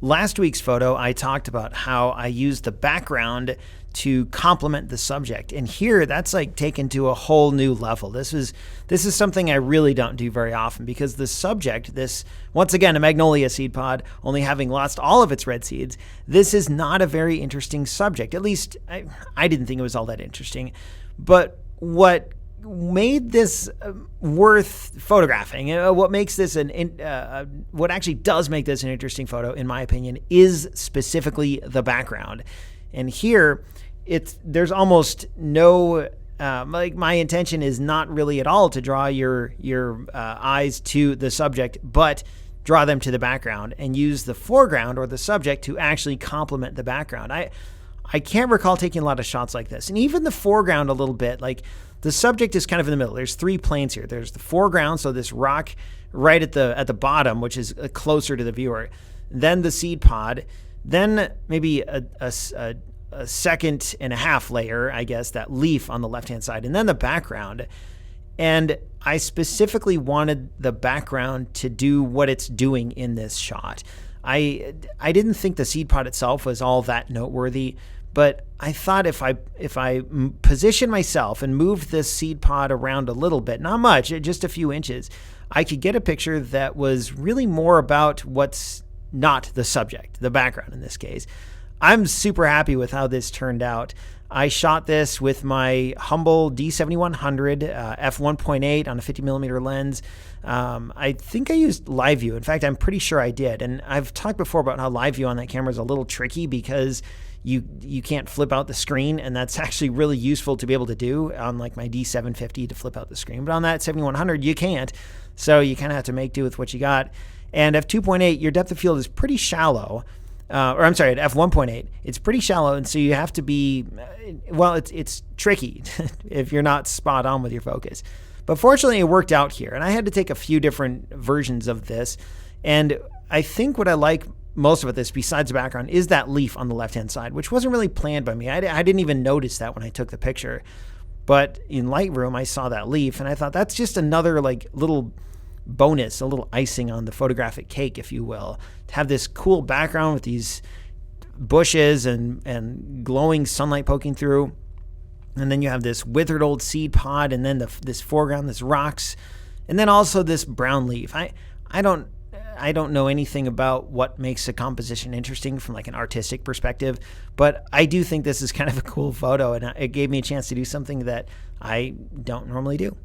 Last week's photo, I talked about how I used the background to complement the subject. And here, that's like taken to a whole new level. This is something I really don't do very often, because the subject, this, once again, a magnolia seed pod, only having lost all of its red seeds, this is not a very interesting subject. At least I didn't think it was all that interesting. But what made this worth photographing, what makes this what actually does make this an interesting photo, in my opinion, is specifically the background. And here, there's almost no, like, my intention is not really at all to draw your eyes to the subject, but draw them to the background and use the foreground or the subject to actually complement the background. I can't recall taking a lot of shots like this. And even the foreground a little bit, like, the subject is kind of in the middle. There's three planes here. There's the foreground, so this rock right at the bottom, which is closer to the viewer. Then the seed pod. Then maybe a second and a half layer, I guess, that leaf on the left-hand side. And then the background. And I specifically wanted the background to do what it's doing in this shot. I didn't think the seed pod itself was all that noteworthy, but I thought if I position myself and moved this seed pod around a little bit, not much, just a few inches, I could get a picture that was really more about what's not the subject, the background in this case. I'm super happy with how this turned out. I shot this with my humble D7100 f1.8 on a 50mm lens. I think I used live view. In fact, I'm pretty sure I did. And I've talked before about how live view on that camera is a little tricky because you can't flip out the screen, and that's actually really useful to be able to do on like my D750 to flip out the screen. But on that 7100, you can't. So you kind of have to make do with what you got. And at 2.8, your depth of field is pretty shallow. Or I'm sorry, at f1.8, it's pretty shallow, and so you have to be, well, it's tricky if you're not spot on with your focus. But fortunately, it worked out here, and I had to take a few different versions of this. And I think what I like most about this, besides the background, is that leaf on the left-hand side, which wasn't really planned by me. I didn't even notice that when I took the picture. But in Lightroom, I saw that leaf, and I thought that's just another like little bonus, a little icing on the photographic cake, if you will, to have this cool background with these bushes and glowing sunlight poking through. And then you have this withered old seed pod, and then this foreground, this rocks, and then also this brown leaf. I don't know anything about what makes a composition interesting from like an artistic perspective, but I do think this is kind of a cool photo, and it gave me a chance to do something that I don't normally do.